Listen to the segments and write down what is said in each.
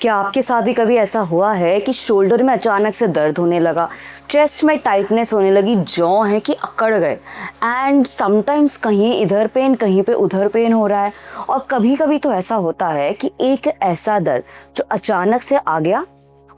क्या आपके साथ भी कभी ऐसा हुआ है कि शोल्डर में अचानक से दर्द होने लगा, चेस्ट में टाइटनेस होने लगी, जॉ है कि अकड़ गए, एंड समटाइम्स कहीं इधर पेन कहीं पे उधर पेन हो रहा है। और कभी कभी तो ऐसा होता है कि एक ऐसा दर्द जो अचानक से आ गया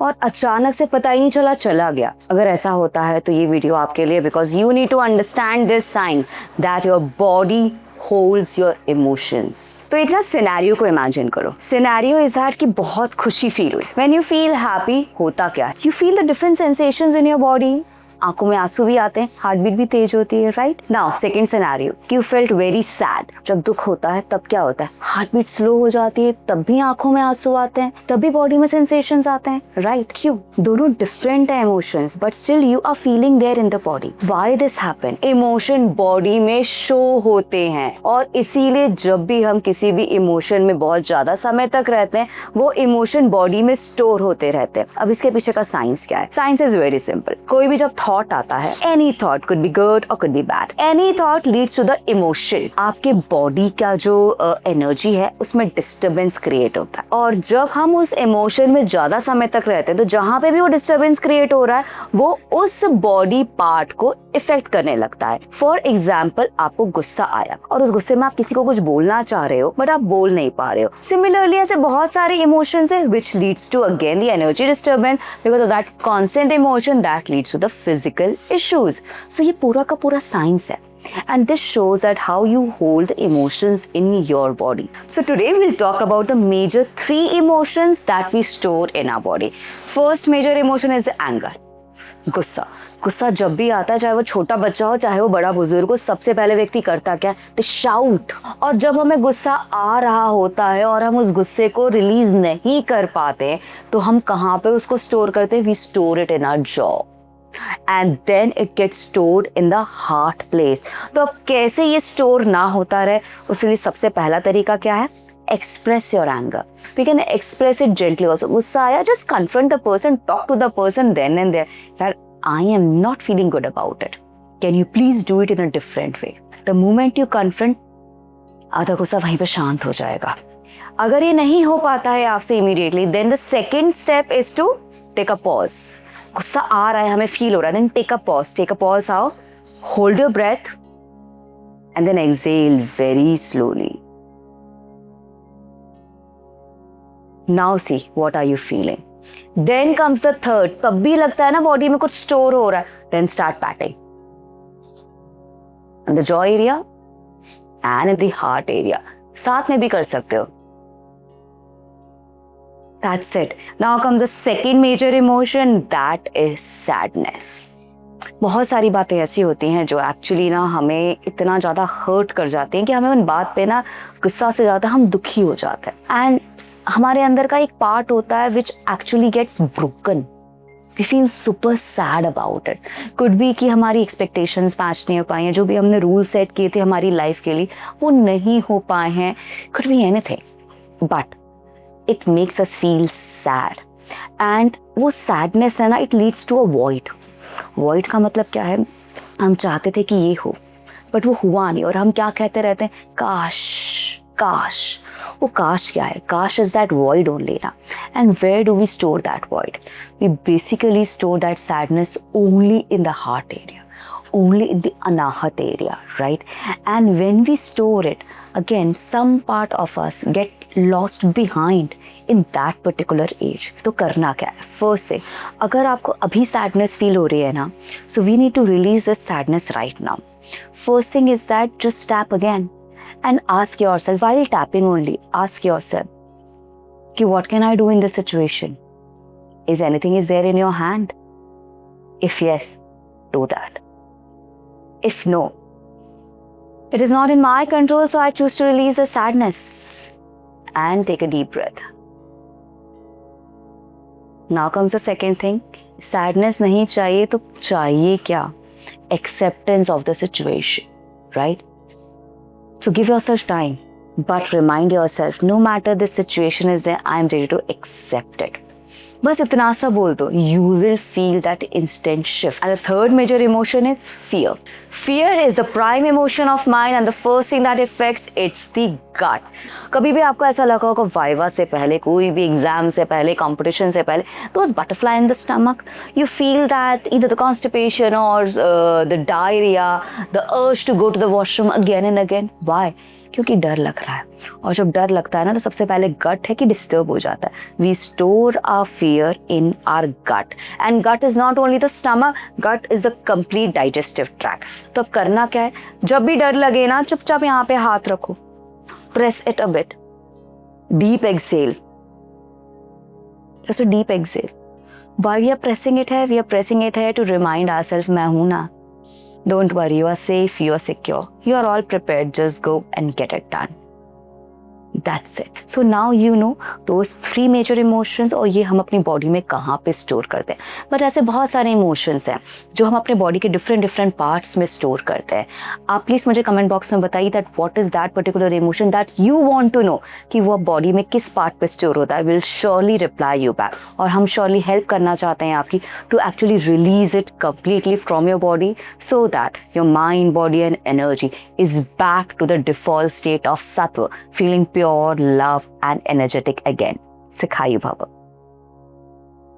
और अचानक से पता ही नहीं चला चला गया। अगर ऐसा होता है तो ये वीडियो आपके लिए, because you need to understand this sign that your body holds your emotions। तो एक ना सिनेरियो को इमेजिन करो। सिनेरियो इज दैट कि बहुत खुशी फील हुई। When you feel happy होता क्या है? You feel the different sensations in your body। आंखों में आंसू भी आते हैं, हार्ट बीट भी तेज होती है, right. Now second scenario, you felt very sad. जब दुख होता है तब क्या होता है? हार्ट बीट स्लो हो जाती है, तब भी आंखों में आंसू आते हैं, तब भी बॉडी में सेंसेशंस आते हैं, राइट। क्यों? दोनों डिफरेंट है emotions, but still you are feeling there in the body. Why this happen? Emotion body में शो होते हैं, और इसीलिए जब भी हम किसी भी इमोशन में बहुत ज्यादा समय तक रहते हैं, वो इमोशन बॉडी में स्टोर होते रहते हैं। अब इसके पीछे का साइंस क्या है? Science is very simple. कोई भी जब थॉट आता है, any thought, could be good और could be bad, any thought leads to the emotion. आपके बॉडी का जो एनर्जी है उसमें डिस्टर्बेंस क्रिएट होता है, और जब हम उस इमोशन में ज्यादा समय तक रहते हैं तो जहां पे भी वो डिस्टर्बेंस क्रिएट हो रहा है वो उस बॉडी पार्ट को इफेक्ट करने लगता है। फॉर एग्जाम्पल, आपको गुस्सा आया और उस गुस्से में आप किसी को कुछ बोलना चाह रहे हो बट आप बोल नहीं पा रहे हो। सिमिलरली ऐसे बहुत सारे इमोशंस है which leads to again the energy disturbance because of that constant emotion that leads to the physical issues। So ये पूरा का पूरा साइंस है, and this shows that how you hold the emotions in your body। So today we'll talk about the major 3 emotions that we store in our body। First major emotion is the anger, गुस्सा। गुस्सा जब भी आता है, चाहे वो छोटा बच्चा हो चाहे वो बड़ा बुजुर्ग हो, सबसे पहले व्यक्ति करता क्या है? The shout. और जब हमें गुस्सा आ रहा होता है और हम उस गुस्से को रिलीज नहीं कर पाते तो हम कहाँ पे उसको स्टोर करते हैं? We store it in our jaw, and then it gets stored in the heart place. तो अब कैसे ये स्टोर ना होता रहे, उसके लिए सबसे पहला तरीका क्या है? Express your anger। We can express it gently also। गुस्सा आया, just confront the person, talk to the person then and there that I am not feeling good about it। Can you please do it in a different way? The moment you confront, आधा गुस्सा वहीं पे शांत हो जाएगा। अगर ये नहीं हो पाता है आपसे immediately, then the second step is to take a pause। गुस्सा आ रहा है, हमें फील हो रहा है, then take a pause। Take a pause how? Hold your breath and then exhale very slowly। Now see what are you feeling। Then comes the third। तब भी लगता है ना बॉडी में कुछ स्टोर हो रहा है, then start patting in the jaw area and in the heart area। साथ में भी कर सकते हो। That's it। Now comes the second major emotion, that is sadness। बहुत सारी बातें ऐसी होती हैं जो एक्चुअली ना हमें इतना ज़्यादा हर्ट कर जाती हैं कि हमें उन बात पे ना गुस्सा से ज़्यादा हम दुखी हो जाते हैं, एंड हमारे अंदर का एक पार्ट होता है which actually gets broken. We feel super sad about it. Could be कि हमारी एक्सपेक्टेशंस मैच नहीं हो पाई हैं, जो भी हमने रूल सेट किए थे हमारी लाइफ के लिए वो नहीं हो पाए हैं। Could be anything, but it makes us feel sad, and वो सैडनेस है ना, it leads to a void. Void का मतलब क्या है? हम चाहते थे कि ये हो बट वो हुआ नहीं, और हम क्या कहते रहते हैं? काश काश। वो काश क्या है? काश इज दैट वॉइड ओनली ना। And where do we store that void? We basically store that sadness only in the heart area, only in the anahat area, right? And when we store it, again some part of us get lost behind in that particular age। तो करना क्या है? First से अगर आपको अभी sadness feel हो रही है ना, so we need to release this sadness right now। First thing is that just tap again and ask yourself, while tapping only, ask yourself कि what can I do in this situation? Is anything is there in your hand? If yes, do that। If no, it is not in my control, so I choose to release the sadness and take a deep breath। Now comes the second thing। Sadness नहीं चाहिए तो चाहिए क्या? Acceptance of the situation, right? So give yourself time, but remind yourself, no matter the situation is there, I am ready to accept it। बस इतना सा बोल दो, you will feel that instant shift. And the third major emotion is fear. Fear is the prime emotion of mind and the first thing that affects it's the gut. कभी भी आपको ऐसा लगा होगा वाइवा से पहले, कोई भी एग्जाम से पहले, कंपटीशन से पहले, those butterfly in the stomach, you feel that either the constipation or the diarrhea, the urge to go to the washroom again and again. Why? क्योंकि डर लग रहा है, और जब डर लगता है ना तो सबसे पहले गट है कि डिस्टर्ब हो जाता है. We store our fear in our gut and gut is not only the stomach, gut is the complete digestive tract. तो अब करना क्या है, जब भी डर लगे ना चुपचाप यहाँ पे हाथ रखो, press it a bit, deep exhale, just a deep exhale. Why we are pressing it है, वी आर प्रेसिंग इट है टू रिमाइंड आवरसेल्फ मैं हूं ना. Don't worry, you are safe, you are secure, you are all prepared, just go and get it done. That's it. So now you know those 3 major emotions और ये हम अपनी body में कहाँ पे स्टोर करते हैं. बट ऐसे बहुत सारे इमोशंस हैं जो हम अपने बॉडी के डिफरेंट पार्ट्स में स्टोर करते हैं. आप प्लीज़ मुझे कमेंट बॉक्स में बताइए that what is that particular emotion that you want to know कि वो बॉडी में किस पार्ट पे स्टोर होता है. Will surely reply you back, और हम श्योरली हेल्प करना चाहते हैं आपकी to actually release it completely from your body so that your mind, body and energy is back to the default state of sattva, feeling pure, love and energetic again. Sikhayu Bhava.